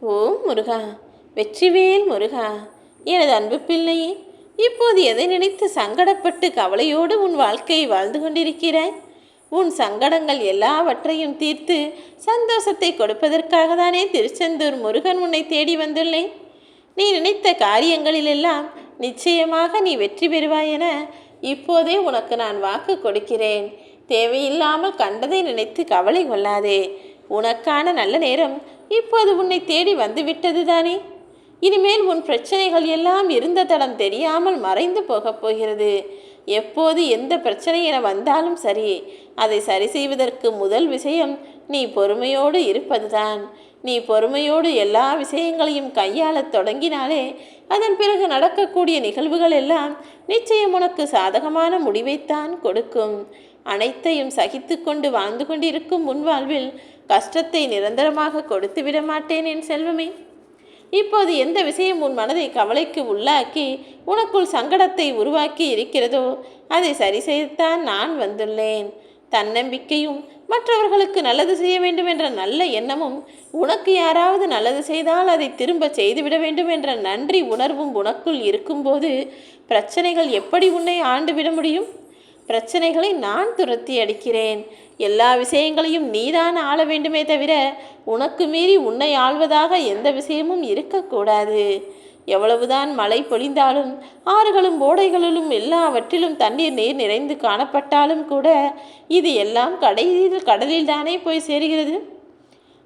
ஓம் முருகா, வெற்றிவேல் முருகா, எனது அன்பு பிள்ளையே, இப்போது எதை நினைத்து சங்கடப்பட்டு கவலையோடு உன் வாழ்க்கையை வாழ்ந்து கொண்டிருக்கிறாய்? உன் சங்கடங்கள் எல்லாவற்றையும் தீர்த்து சந்தோஷத்தை கொடுப்பதற்காக தானே திருச்செந்தூர் முருகன் உன்னை தேடி வந்துள்ளேன். நீ நினைத்த காரியங்களிலெல்லாம் நிச்சயமாக நீ வெற்றி பெறுவாய் என இப்போதே உனக்கு நான் வாக்கு கொடுக்கிறேன். தேவையில்லாமல் கண்டதை நினைத்து கவலை கொள்ளாதே. உனக்கான நல்ல நேரம் இப்போது உன்னை தேடி வந்துவிட்டது தானே. இனிமேல் உன் பிரச்சனைகள் எல்லாம் இருந்த தடம் தெரியாமல் மறைந்து போகப் போகிறது. எப்போது எந்த பிரச்சனை என வந்தாலும் சரி, அதை சரி செய்வதற்கு முதல் விஷயம் நீ பொறுமையோடு இருப்பதுதான். நீ பொறுமையோடு எல்லா விஷயங்களையும் கையாளத் தொடங்கினாலே அதன் பிறகு நடக்கக்கூடிய நிகழ்வுகள் எல்லாம் நிச்சயம் உனக்கு சாதகமான முடிவைத்தான் கொடுக்கும். அனைத்தையும் சகித்து கொண்டு வாழ்ந்து கொண்டிருக்கும் முன் வாழ்வில் கஷ்டத்தை நிரந்தரமாக கொடுத்து விட மாட்டேன் என் செல்வமே. இப்போது எந்த விஷயம் உன் மனதை கவலைக்கு உள்ளாக்கி உனக்குள் சங்கடத்தை உருவாக்கி இருக்கிறதோ அதை சரி செய்யத்தான் நான் வந்துள்ளேன். தன்னம்பிக்கையும் மற்றவர்களுக்கு நல்லது செய்ய வேண்டும் என்ற நல்ல எண்ணமும், உனக்கு யாராவது நல்லது செய்தால் அதை திரும்ப செய்துவிட வேண்டும் என்ற நன்றி உணர்வும் உனக்குள் இருக்கும்போது பிரச்சனைகள் எப்படி உன்னை ஆண்டு விட முடியும்? பிரச்சனைகளை நான் துரத்தி அடிக்கிறேன். எல்லா விஷயங்களையும் நீதான் ஆள வேண்டுமே தவிர உனக்கு மீறி உன்னை ஆள்வதாக எந்த விஷயமும் இருக்கக்கூடாது. எவ்வளவுதான் மழை பொழிந்தாலும் ஆறுகளும் ஓடைகளிலும் எல்லாவற்றிலும் நீர் நிறைந்து காணப்பட்டாலும் கூட இது எல்லாம் கடலில் தானே போய் சேருகிறது.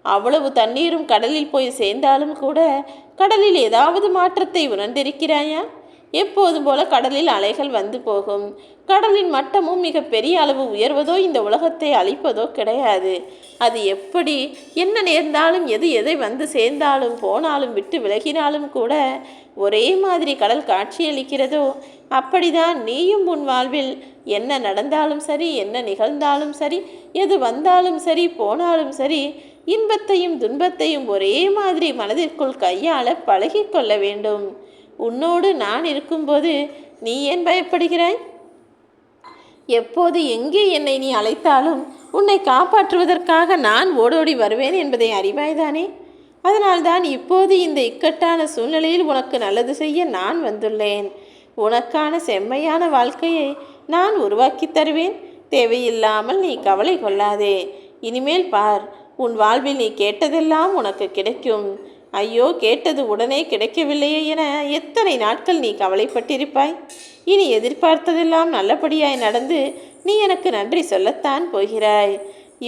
அவ்வளவு தண்ணீரும் கடலில் போய் சேர்ந்தாலும் கூட கடலில் ஏதாவது மாற்றத்தை உணர்ந்திருக்கிறாயா? எப்போதும் போல கடலில் அலைகள் வந்து போகும். கடலின் மட்டமும் மிக பெரிய அளவு உயர்வதோ இந்த உலகத்தை அழிப்பதோ கிடையாது. அது எப்படி என்ன நேர்ந்தாலும் எதை வந்து சேர்ந்தாலும் போனாலும் விட்டு விலகினாலும் கூட ஒரே மாதிரி கடல் காட்சியளிக்கிறதோ அப்படிதான் நீயும் உன் வாழ்வில் என்ன நடந்தாலும் சரி, என்ன நிகழ்ந்தாலும் சரி, எது வந்தாலும் சரி போனாலும் சரி, இன்பத்தையும் துன்பத்தையும் ஒரே மாதிரி மனதிற்குள் கையாள பழகிக்கொள்ள வேண்டும். உன்னோடு நான் இருக்கும்போது நீ ஏன் பயப்படுகிறாய்? எப்போது எங்கே என்னை நீ அழைத்தாலும் உன்னை காப்பாற்றுவதற்காக நான் ஓடோடி வருவேன் என்பதை அறிவாய்தானே. அதனால்தான் இப்போது இந்த இக்கட்டான சூழ்நிலையில் உனக்கு நல்லது செய்ய நான் வந்துள்ளேன். உனக்கான செம்மையான வாழ்க்கையை நான் உருவாக்கி தருவேன். தேவையில்லாமல் நீ கவலை கொள்ளாதே. இனிமேல் பார், உன் வாழ்வில் நீ கேட்டதெல்லாம் உனக்கு கிடைக்கும். ஐயோ, கேட்டது உடனே கிடைக்கவில்லையே என எத்தனை நாட்கள் நீ கவலைப்பட்டிருப்பாய். இனி எதிர்பார்த்ததெல்லாம் நல்லபடியாய் நடந்து நீ எனக்கு நன்றி சொல்லத்தான் போகிறாய்.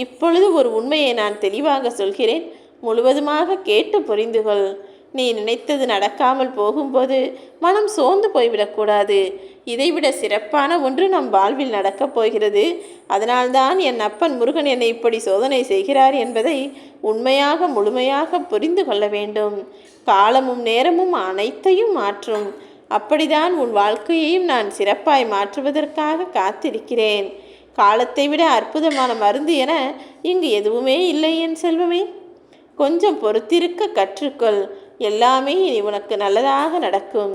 இப்பொழுது ஒரு உண்மையை நான் தெளிவாக சொல்கிறேன், முழுவதுமாக கேட்டு புரிந்துகொள். நீ நினைத்தது நடக்காமல் போகும்போது மனம் சோர்ந்து போய்விடக்கூடாது. இதைவிட சிறப்பான ஒன்று நம் வாழ்வில் நடக்கப் போகிறது. அதனால்தான் என் அப்பன் முருகன் என்னை இப்படி சோதனை செய்கிறார் என்பதை உண்மையாக முழுமையாக புரிந்து கொள்ள வேண்டும். காலமும் நேரமும் அனைத்தையும் மாற்றும். அப்படிதான் உன் வாழ்க்கையையும் நான் சிறப்பாய் மாற்றுவதற்காக காத்திருக்கிறேன். காலத்தை விட அற்புதமான மருந்து என இங்கு எதுவுமே இல்லை என் செல்வமே. கொஞ்சம் பொறுத்திருக்க கற்றுக்கொள். எல்லாமே இனி உனக்கு நல்லதாக நடக்கும்.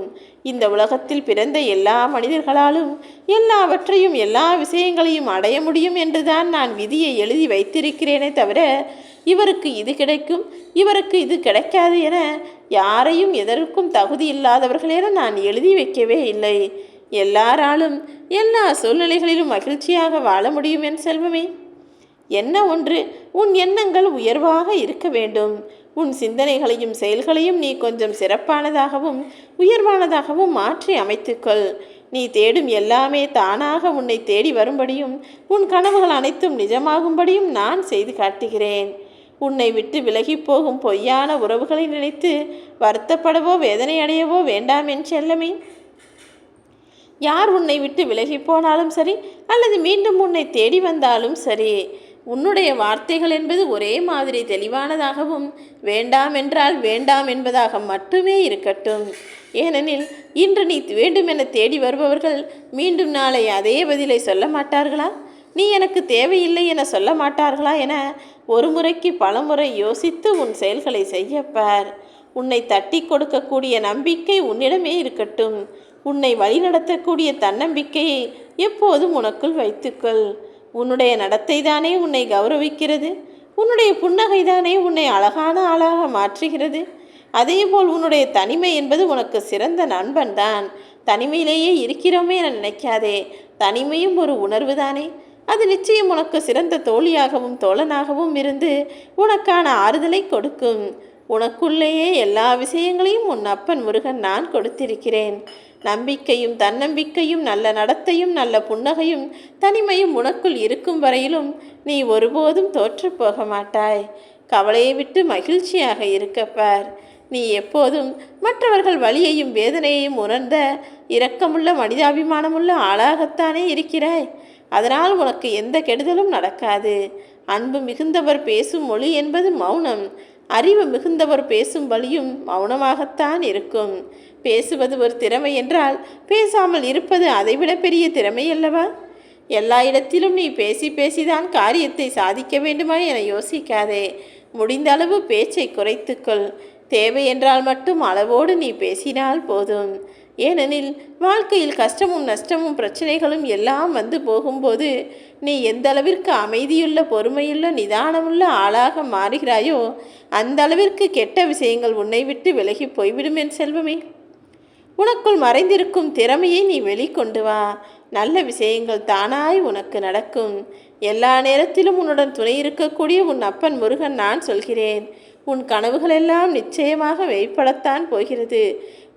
இந்த உலகத்தில் பிறந்த எல்லா மனிதர்களாலும் எல்லாவற்றையும் எல்லா விஷயங்களையும் அடைய முடியும் என்றுதான் நான் விதியை எழுதி வைத்திருக்கிறேனே தவிர இவருக்கு இது கிடைக்கும், இவருக்கு இது கிடைக்காது என யாரையும் எதற்கும் தகுதி இல்லாதவர்கள் என நான் எழுதி வைக்கவே இல்லை. எல்லாராலும் எல்லா சூழ்நிலைகளிலும் மகிழ்ச்சியாக வாழ முடியும் என் செல்வமே. என்ன ஒன்று, உன் எண்ணங்கள் உயர்வாக இருக்க வேண்டும். உன் சிந்தனைகளையும் செயல்களையும் நீ கொஞ்சம் சிறப்பானதாகவும் உயர்வானதாகவும் மாற்றி அமைத்துக்கொள். நீ தேடும் எல்லாமே தானாக உன்னை தேடி வரும்படியும் உன் கனவுகள் அனைத்தும் நிஜமாகும்படியும் நான் செய்து காட்டுகிறேன். உன்னை விட்டு விலகி போகும் பொய்யான உறவுகளை நினைத்து வருத்தப்படவோ வேதனை அடையவோ வேண்டாம் என் செல்லமே. யார் உன்னை விட்டு விலகி போனாலும் சரி, அல்லது மீண்டும் உன்னை தேடி வந்தாலும் சரி, உன்னுடைய வார்த்தைகள் என்பது ஒரே மாதிரி தெளிவானதாகவும் வேண்டாம் என்றால் வேண்டாம் என்பதாக மட்டுமே இருக்கட்டும். ஏனெனில் இன்று நீ வேண்டுமென தேடி வருபவர்கள் மீண்டும் நாளை அதே பதிலை சொல்ல மாட்டார்களா? நீ எனக்கு தேவையில்லை என சொல்ல மாட்டார்களா என ஒரு முறைக்கு பலமுறை யோசித்து உன் செயல்களை செய்யப்பார். உன்னை தட்டி கொடுக்கக்கூடிய நம்பிக்கை உன்னிடமே இருக்கட்டும். உன்னை வழிநடத்தக்கூடிய தன்னம்பிக்கையை எப்போதும் உனக்குள் வைத்துக்கொள். உன்னுடைய நடத்தை தானே உன்னை கௌரவிக்கிறது. உன்னுடைய புன்னகைதானே உன்னை அழகான ஆளாக மாற்றுகிறது. அதேபோல் உன்னுடைய தனிமை என்பது உனக்கு சிறந்த நண்பன் தான். தனிமையிலேயே இருக்கிறோமே என நினைக்காதே. தனிமையும் ஒரு உணர்வு தானே. அது நிச்சயம் உனக்கு சிறந்த தோழியாகவும் தோழனாகவும் இருந்து உனக்கான ஆறுதலை கொடுக்கும். உனக்குள்ளேயே எல்லா விஷயங்களையும் உன் அப்பன் முருகன் நான் கொடுத்திருக்கிறேன். நம்பிக்கையும் தன்னம்பிக்கையும் நல்ல நடத்தையும் நல்ல புன்னகையும் தனிமையும் உனக்குள் இருக்கும் வரையிலும் நீ ஒருபோதும் தோற்று போக மாட்டாய். கவலையை விட்டு மகிழ்ச்சியாக இருக்கப்பார். நீ எப்போதும் மற்றவர்கள் வலியையும் வேதனையையும் உணர்ந்த இரக்கமுள்ள மனிதாபிமானமுள்ள ஆளாகத்தானே இருக்கிறாய். அதனால் உனக்கு எந்த கெடுதலும் நடக்காது. அன்பு மிகுந்தவர் பேசும் மொழி என்பது மௌனம். அறிவு மிகுந்தவர் பேசும் வழியும் மௌனமாகத்தான் இருக்கும். பேசுவது ஒரு திறமை என்றால் பேசாமல் இருப்பது அதைவிட பெரிய திறமை அல்லவா? எல்லா இடத்திலும் நீ பேசி பேசிதான் காரியத்தை சாதிக்க வேண்டுமா என யோசிக்காதே. முடிந்த அளவு பேச்சை குறைத்துக்கொள். தேவை என்றால் மட்டும் அளவோடு நீ பேசினால் போதும். ஏனெனில் வாழ்க்கையில் கஷ்டமும் நஷ்டமும் பிரச்சனைகளும் எல்லாம் வந்து போகும்போது நீ எந்த அளவிற்கு அமைதியுள்ள பொறுமையுள்ள நிதானமுள்ள ஆளாக மாறுகிறாயோ அந்த அளவிற்கு கெட்ட விஷயங்கள் உன்னை விட்டு விலகி போய்விடும் என் செல்வமே. உனக்குள் மறைந்திருக்கும் திறமையை நீ வெளிக்கொண்டு வா. நல்ல விஷயங்கள் தானாய் உனக்கு நடக்கும். எல்லா நேரத்திலும் உன்னுடன் துணை இருக்கக்கூடிய உன் அப்பன் முருகன் நான் சொல்கிறேன். உன் கனவுகளெல்லாம் நிச்சயமாக மெய்ப்படத்தான் போகிறது.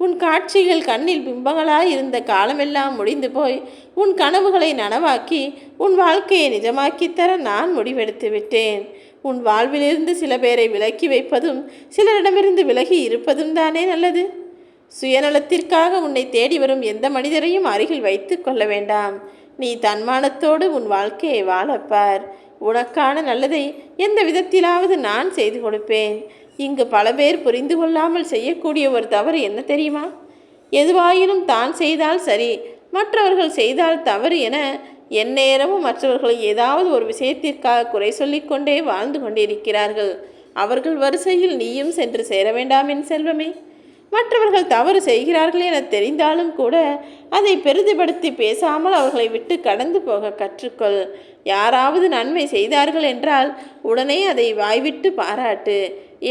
உன் காட்சிகள் கண்ணில் பிம்பங்களாய் இருந்த காலமெல்லாம் முடிந்து போய் உன் கனவுகளை நனவாக்கி உன் வாழ்க்கையை நிஜமாக்கித்தர நான் முடிவெடுத்து விட்டேன். உன் வாழ்விலிருந்து சில பேரை விலக்கி வைப்பதும் சிலரிடமிருந்து விலகி இருப்பதும் தானே நல்லது. சுயநலத்திற்காக உன்னை தேடி வரும் எந்த மனிதரையும் அருகில் வைத்து கொள்ள வேண்டாம். நீ தன்மானத்தோடு உன் வாழ்க்கையை வாழப்பார். உனக்கான நல்லதை எந்த விதத்திலாவது நான் செய்து கொடுப்பேன். இங்கு பல பேர் புரிந்து கொள்ளாமல் செய்யக்கூடிய ஒரு தவறு என்ன தெரியுமா? எதுவாயினும் தான் செய்தால் சரி, மற்றவர்கள் செய்தால் தவறு என எந்நேரமும் மற்றவர்களை ஏதாவது ஒரு விஷயத்திற்காக குறை சொல்லிக்கொண்டே வாழ்ந்து கொண்டிருக்கிறார்கள். அவர்கள் வரிசையில் நீயும் சென்று சேர வேண்டாம் என் செல்வமே. மற்றவர்கள் தவறு செய்கிறார்கள் என தெரிந்தாலும் கூட அதை பெரிதுபடுத்தி பேசாமல் அவர்களை விட்டு கடந்து போக கற்றுக்கொள். யாராவது நன்மை செய்தார்கள் என்றால் உடனே அதை வாய்விட்டு பாராட்டு.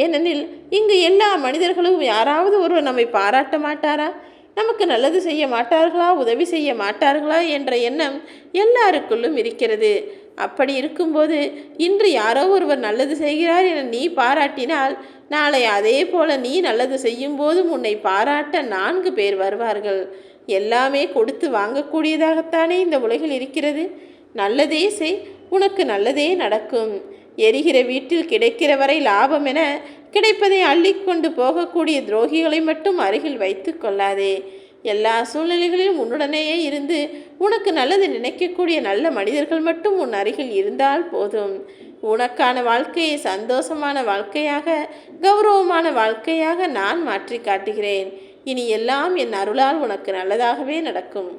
ஏனெனில் இங்கு எல்லா மனிதர்களும் யாராவது ஒருவர் நம்மை பாராட்ட மாட்டாரா? நமக்கு நல்லது செய்ய மாட்டார்களா, உதவி செய்ய மாட்டார்களா என்ற எண்ணம் எல்லாருக்குள்ளும் இருக்கிறது. அப்படி இருக்கும்போது இன்று யாரோ ஒருவர் நல்லது செய்கிறார் என நீ பாராட்டினால் நாளை அதே போல நீ நல்லது செய்யும் போதும் உன்னை பாராட்ட 4 பேர் வருவார்கள். எல்லாமே கொடுத்து வாங்கக்கூடியதாகத்தானே இந்த உலகில் இருக்கிறது. நல்லதே செய், உனக்கு நல்லதே நடக்கும். எரிகிற வீட்டில் கிடைக்கிற வரை லாபம் என கிடைப்பதை அள்ளிக்கொண்டு போகக்கூடிய துரோகிகளை மட்டும் அருகில் வைத்து கொள்ளாதே. எல்லா சூழ்நிலைகளிலும் உன்னுடனேயே இருந்து உனக்கு நல்லது நினைக்கக்கூடிய நல்ல மனிதர்கள் மட்டும் உன் அருகில் இருந்தால் போதும். உனக்கான வாழ்க்கையை சந்தோஷமான வாழ்க்கையாக, கௌரவமான வாழ்க்கையாக நான் மாற்றி காட்டுகிறேன். இனி எல்லாம் என் அருளால் உனக்கு நல்லதாகவே நடக்கும்.